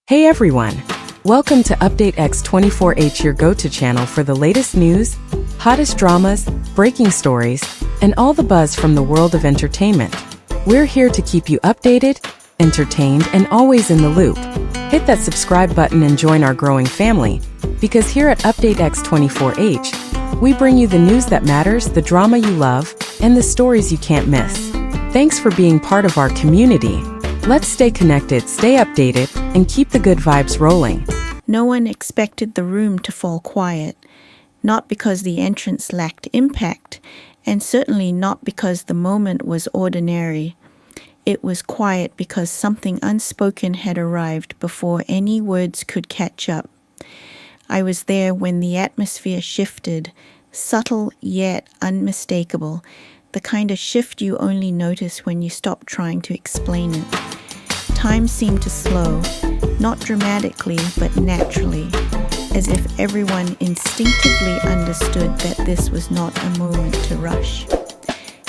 Hey everyone! Welcome to Update X24H, your go-to channel for the latest news, hottest dramas, breaking stories, and all the buzz from the world of entertainment. We're here to keep you updated, entertained, and always in the loop. Hit that subscribe button and join our growing family, because here at Update X24H, we bring you the news that matters, the drama you love, and the stories you can't miss. Thanks for being part of our community. Let's stay connected, stay updated, and keep the good vibes rolling. No one expected the room to fall quiet, not because the entrance lacked impact, and certainly not because the moment was ordinary. It was quiet because something unspoken had arrived before any words could catch up. I was there when the atmosphere shifted, subtle yet unmistakable, the kind of shift you only notice when you stop trying to explain it. Time seemed to slow, not dramatically but naturally, as if everyone instinctively understood that this was not a moment to rush.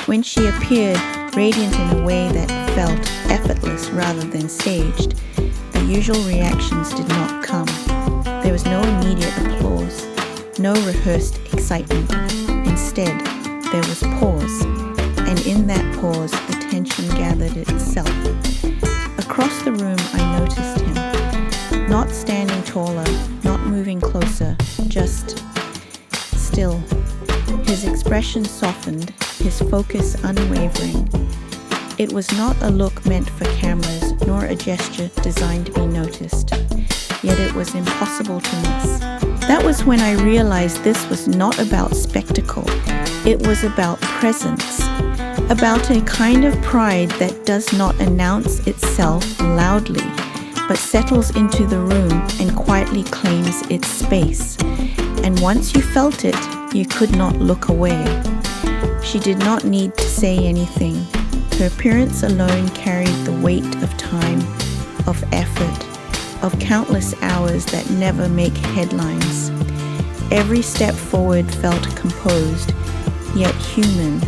When she appeared, radiant in a way that felt effortless rather than staged, the usual reactions did not come. There was no immediate applause, no rehearsed excitement. Instead, there was pause, and in that pause, the tension gathered itself. Across the room, I noticed him, not standing taller, not moving closer, just still. His expression softened, his focus unwavering. It was not a look meant for cameras, nor a gesture designed to be noticed, yet it was impossible to miss. That was when I realized this was not about spectacle, it was about presence. About a kind of pride that does not announce itself loudly, but settles into the room and quietly claims its space. And once you felt it, you could not look away. She did not need to say anything. Her appearance alone carried the weight of time, of effort, of countless hours that never make headlines. Every step forward felt composed, yet human,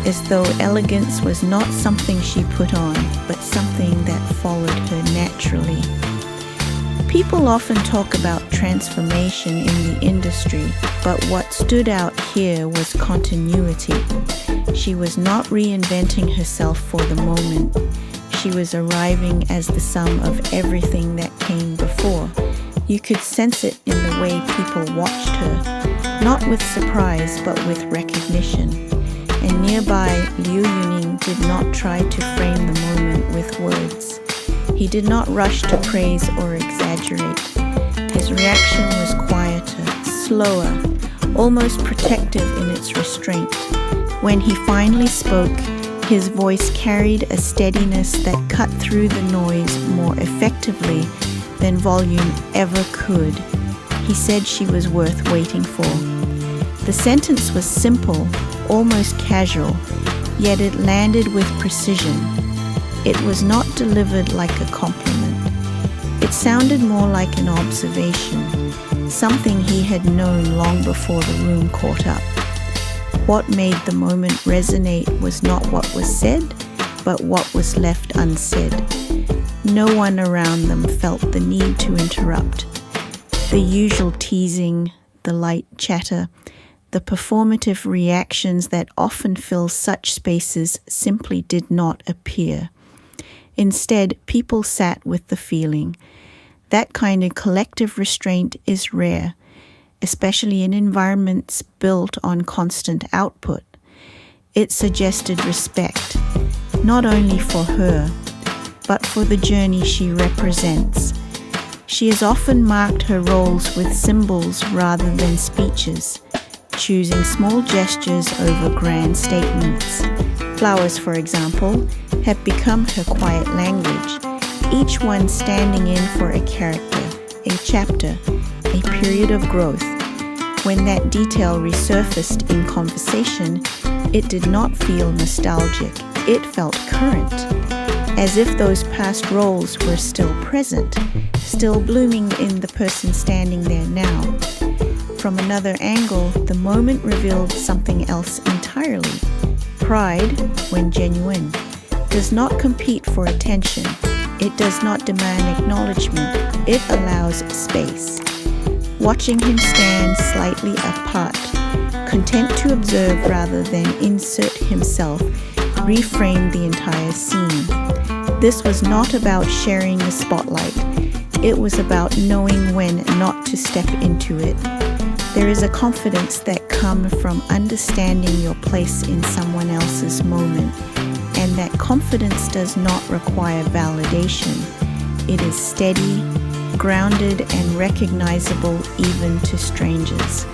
as though elegance was not something she put on, but something that followed her naturally. People often talk about transformation in the industry, but what stood out here was continuity. She was not reinventing herself for the moment. She was arriving as the sum of everything that came before. You could sense it in the way people watched her, not with surprise, but with recognition. And nearby, Liu Yuning did not try to frame the moment with words. He did not rush to praise or exaggerate. His reaction was quieter, slower, almost protective in its restraint. When he finally spoke, his voice carried a steadiness that cut through the noise more effectively than volume ever could. He said she was worth waiting for. The sentence was simple, almost casual, yet it landed with precision. It was not delivered like a compliment. It sounded more like an observation, something he had known long before the room caught up. What made the moment resonate was not what was said, but what was left unsaid. No one around them felt the need to interrupt. The usual teasing, the light chatter, the performative reactions that often fill such spaces simply did not appear. Instead, people sat with the feeling. That kind of collective restraint is rare, especially in environments built on constant output. It suggested respect, not only for her, but for the journey she represents. She has often marked her roles with symbols rather than speeches, choosing small gestures over grand statements. Flowers, for example, have become her quiet language, each one standing in for a character, a chapter, a period of growth. When that detail resurfaced in conversation, it did not feel nostalgic, it felt current, as if those past roles were still present, still blooming in the person standing there now. From another angle, the moment revealed something else entirely. Pride, when genuine, does not compete for attention, It does not demand acknowledgement, it allows space. Watching him stand slightly apart, content to observe rather than insert himself, reframed the entire scene. This was not about sharing the spotlight. It was about knowing when not to step into it. There is a confidence that comes from understanding your place in someone else's moment, and that confidence does not require validation. It is steady, grounded, and recognizable even to strangers.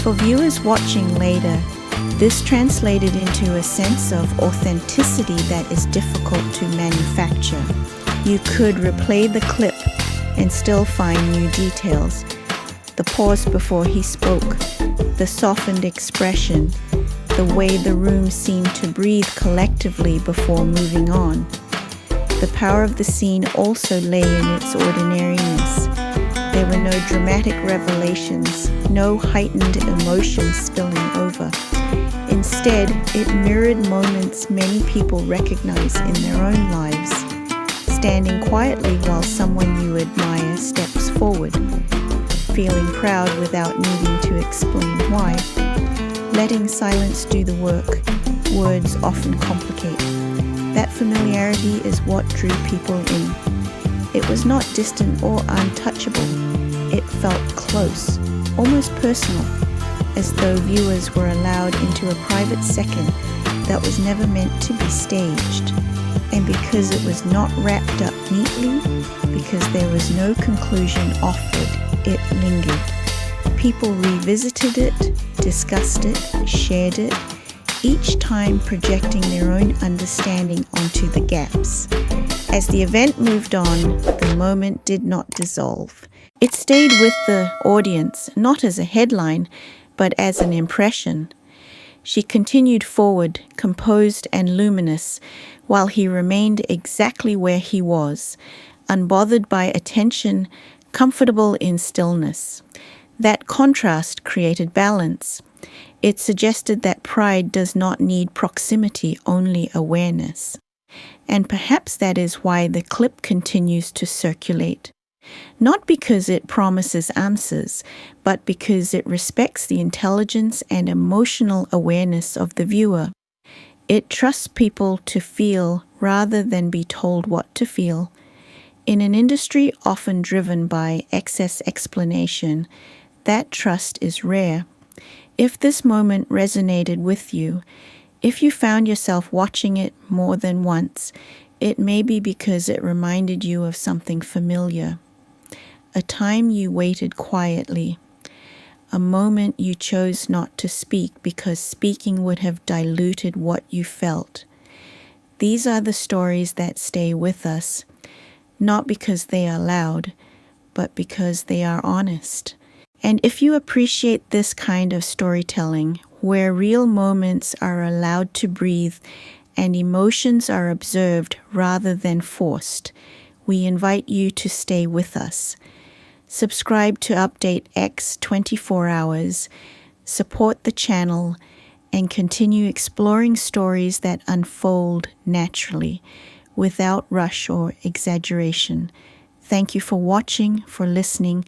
For viewers watching later, this translated into a sense of authenticity that is difficult to manufacture. You could replay the clip and still find new details. The pause before he spoke, the softened expression, the way the room seemed to breathe collectively before moving on. The power of the scene also lay in its ordinariness. There were no dramatic revelations, no heightened emotions spilling over. Instead, it mirrored moments many people recognize in their own lives. Standing quietly while someone you admire steps forward. Feeling proud without needing to explain why. Letting silence do the work. Words often complicate. That familiarity is what drew people in. It was not distant or untouchable. It felt close, almost personal, as though viewers were allowed into a private second that was never meant to be staged. And because it was not wrapped up neatly, because there was no conclusion offered, it lingered. People revisited it, discussed it, shared it, each time projecting their own understanding onto the gaps. As the event moved on, the moment did not dissolve. It stayed with the audience, not as a headline, but as an impression. She continued forward, composed and luminous, while he remained exactly where he was, unbothered by attention, comfortable in stillness. That contrast created balance. It suggested that pride does not need proximity, only awareness. And perhaps that is why the clip continues to circulate. Not because it promises answers, but because it respects the intelligence and emotional awareness of the viewer. It trusts people to feel rather than be told what to feel. In an industry often driven by excess explanation, that trust is rare. If this moment resonated with you, if you found yourself watching it more than once, it may be because it reminded you of something familiar. A time you waited quietly. A moment you chose not to speak because speaking would have diluted what you felt. These are the stories that stay with us, not because they are loud, but because they are honest. And if you appreciate this kind of storytelling, where real moments are allowed to breathe and emotions are observed rather than forced, we invite you to stay with us. Subscribe to Update X 24 hours, support the channel, and continue exploring stories that unfold naturally, without rush or exaggeration. Thank you for watching, for listening,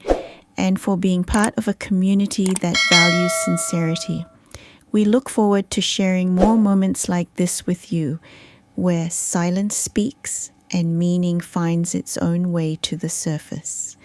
and for being part of a community that values sincerity. We look forward to sharing more moments like this with you, where silence speaks and meaning finds its own way to the surface.